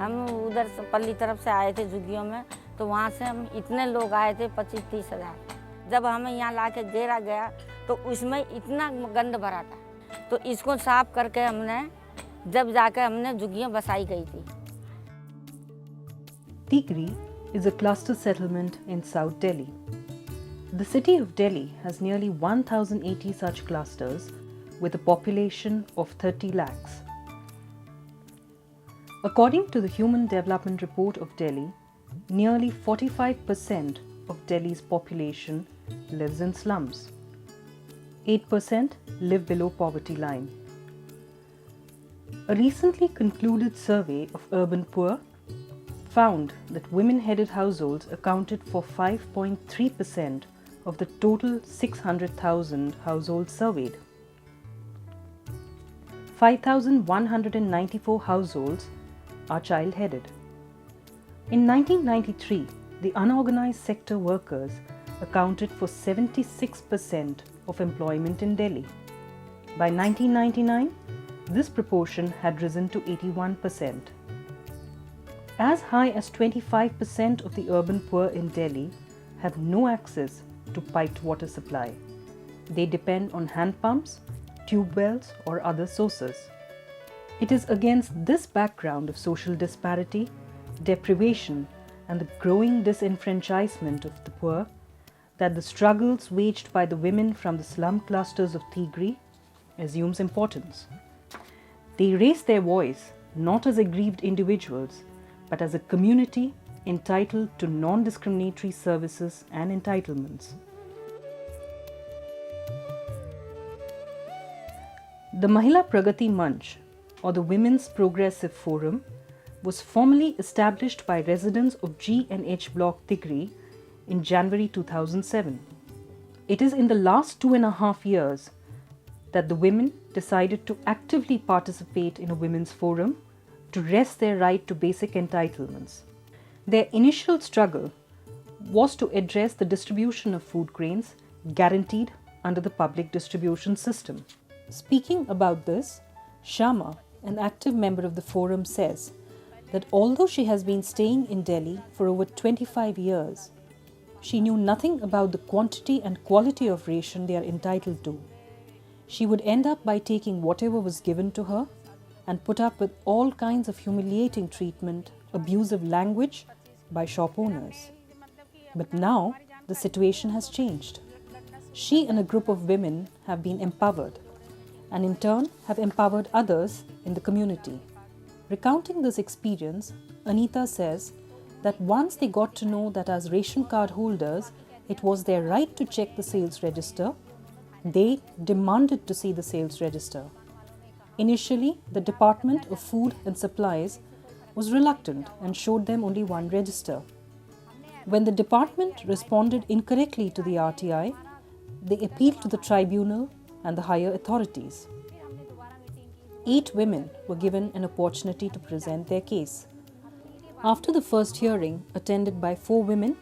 हम उधर से पल्ली तरफ से आए थे झुग्गियों में, तो वहाँ से हम इतने लोग आए थे 25-30 हज़ार। जब हमें यहाँ ला के घेरा गया तो उसमें इतना गंद भरा था, तो इसको साफ करके हमने जब जाकर हमने झुग्गियाँ बसाई गई थी। Tigri is a cluster settlement in South Delhi. The city of Delhi has nearly 1,080 such clusters with a population of 30 lakhs. According to the Human Development Report of Delhi, nearly 45% of Delhi's population lives in slums. 8% live below poverty line. A recently concluded survey of urban poor found that women-headed households accounted for 5.3% of the total 600,000 households surveyed. 5,194 households are child-headed. In 1993, the unorganized sector workers accounted for 76% of employment in Delhi. By 1999, this proportion had risen to 81%. As high as 25% of the urban poor in Delhi have no access to piped water supply. They depend on hand pumps, tube wells, or other sources. It is against this background of social disparity, deprivation, and the growing disenfranchisement of the poor that the struggles waged by the women from the slum clusters of Tigri assumes importance. They raise their voice not as aggrieved individuals, but as a community entitled to non-discriminatory services and entitlements. The Mahila Pragati Manch, or the Women's Progressive Forum, was formally established by residents of G and H Block Tigri in January 2007. It is in the last 2.5 years that the women decided to actively participate in a women's forum to wrest their right to basic entitlements. Their initial struggle was to address the distribution of food grains guaranteed under the public distribution system. Speaking about this, Shama, an active member of the forum, says that although she has been staying in Delhi for over 25 years, she knew nothing about the quantity and quality of ration they are entitled to. She would end up by taking whatever was given to her and put up with all kinds of humiliating treatment, abusive language by shop owners. But now the situation has changed. She and a group of women have been empowered and in turn have empowered others in the community. Recounting this experience, Anita says that once they got to know that as ration card holders, it was their right to check the sales register, they demanded to see the sales register. Initially, the Department of Food and Supplies was reluctant and showed them only one register. When the department responded incorrectly to the RTI, they appealed to the tribunal and the higher authorities. 8 women were given an opportunity to present their case. After the first hearing, attended by 4 women,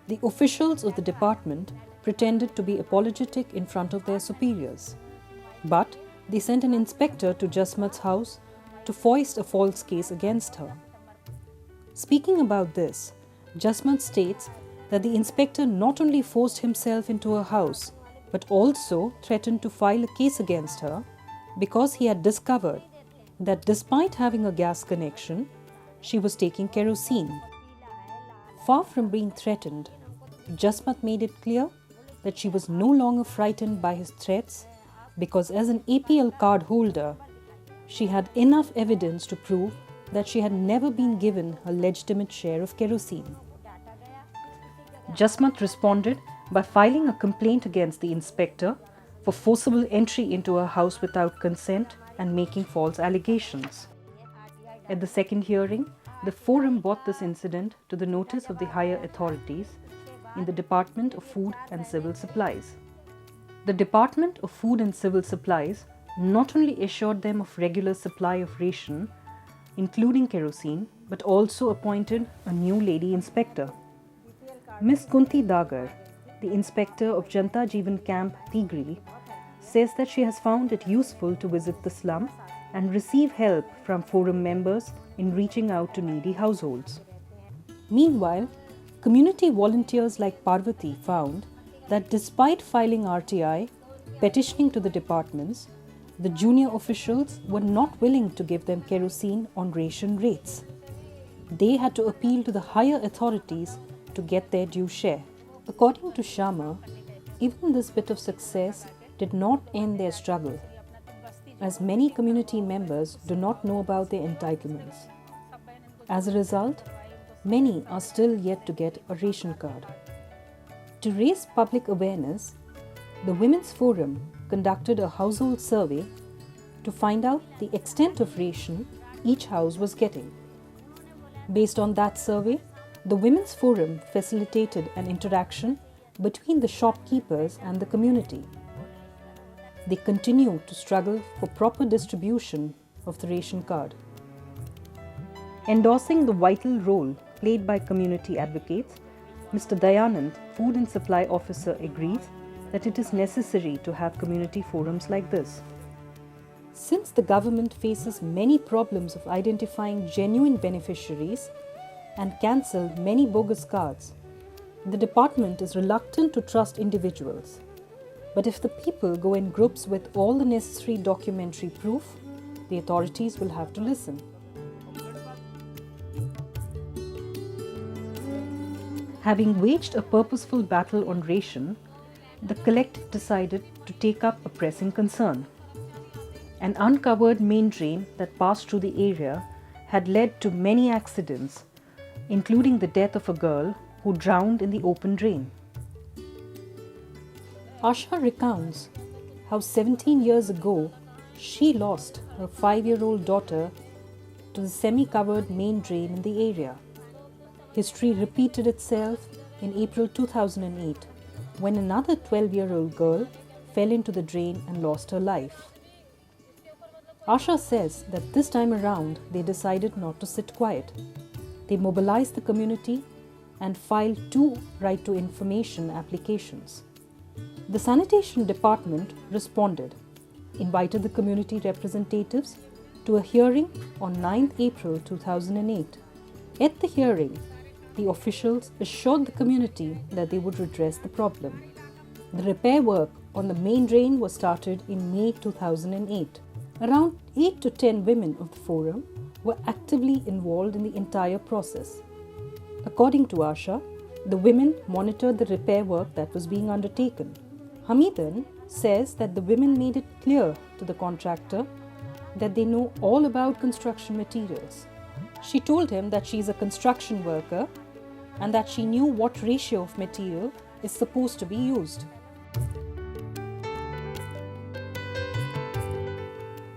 the officials of the department pretended to be apologetic in front of their superiors. But they sent an inspector to Jasmat's house to foist a false case against her. Speaking about this, Jasmat states that the inspector not only forced himself into her house, but also threatened to file a case against her because he had discovered that despite having a gas connection, she was taking kerosene. Far from being threatened, Jasmat made it clear that she was no longer frightened by his threats because as an APL card holder, she had enough evidence to prove that she had never been given a legitimate share of kerosene. Jasmat responded by filing a complaint against the inspector for forcible entry into her house without consent and making false allegations. At the second hearing, the forum brought this incident to the notice of the higher authorities in the Department of Food and Civil Supplies. The Department of Food and Civil Supplies not only assured them of regular supply of ration, including kerosene, but also appointed a new lady inspector. Ms. Kunti Dagar, the inspector of Janta Jeevan Camp Tigri, says that she has found it useful to visit the slum and receive help from forum members in reaching out to needy households. Meanwhile, community volunteers like Parvati found that despite filing RTI, petitioning to the departments, the junior officials were not willing to give them kerosene on ration rates. They had to appeal to the higher authorities to get their due share. According to Sharma, even this bit of success did not end their struggle, as many community members do not know about their entitlements. As a result, many are still yet to get a ration card. To raise public awareness, the Women's Forum conducted a household survey to find out the extent of ration each house was getting. Based on that survey, the Women's Forum facilitated an interaction between the shopkeepers and the community. They continue to struggle for proper distribution of the ration card. Endorsing the vital role played by community advocates, Mr. Dayanand, Food and Supply Officer, agrees that it is necessary to have community forums like this. Since the government faces many problems of identifying genuine beneficiaries and cancelled many bogus cards, the department is reluctant to trust individuals. But if the people go in groups with all the necessary documentary proof, the authorities will have to listen. Having waged a purposeful battle on ration, the collective decided to take up a pressing concern. An uncovered main drain that passed through the area had led to many accidents, including the death of a girl who drowned in the open drain. Asha recounts how 17 years ago she lost her 5-year-old daughter to the semi-covered main drain in the area. History repeated itself in April 2008 when another 12-year-old girl fell into the drain and lost her life. Asha says that this time around they decided not to sit quiet. They mobilized the community and filed 2 right to information applications. The sanitation department responded, invited the community representatives to a hearing on 9th April 2008. At the hearing, the officials assured the community that they would redress the problem. The repair work on the main drain was started in May 2008. Around 8 to 10 women of the forum were actively involved in the entire process. According to Asha, the women monitored the repair work that was being undertaken. Hamidan says that the women made it clear to the contractor that they know all about construction materials. She told him that she is a construction worker and that she knew what ratio of material is supposed to be used.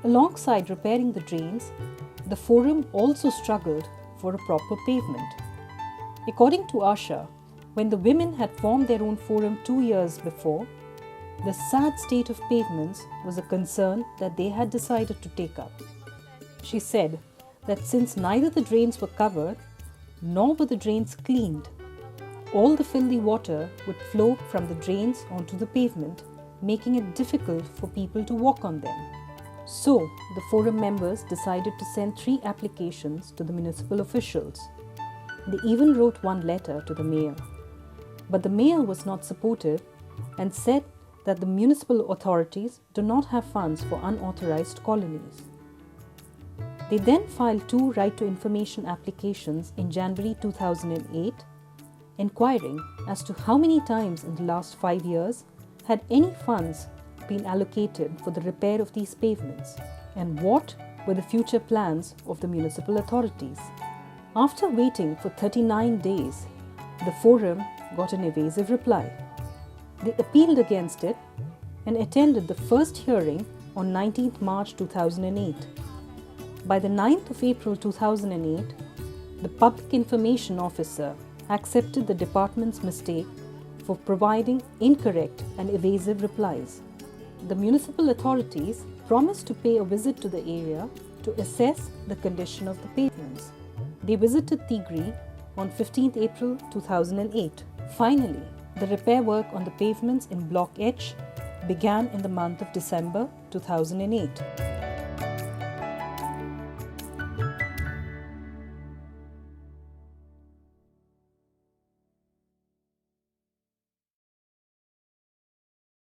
Alongside repairing the drains, the forum also struggled for a proper pavement. According to Asha, when the women had formed their own forum 2 years before, the sad state of pavements was a concern that they had decided to take up. She said that since neither the drains were covered nor were the drains cleaned, all the filthy water would flow from the drains onto the pavement, making it difficult for people to walk on them. So, the forum members decided to send 3 applications to the municipal officials. They even wrote one letter to the mayor. But the mayor was not supportive and said that the municipal authorities do not have funds for unauthorized colonies. They then filed 2 right to information applications in January 2008, inquiring as to how many times in the last 5 years had any funds been allocated for the repair of these pavements, and what were the future plans of the municipal authorities. After waiting for 39 days, the forum got an evasive reply. They appealed against it and attended the first hearing on 19th March 2008. By the 9th of April 2008, the Public Information Officer accepted the department's mistake for providing incorrect and evasive replies. The municipal authorities promised to pay a visit to the area to assess the condition of the pavements. They visited Tigri on 15th April 2008. Finally, the repair work on the pavements in Block H began in the month of December 2008.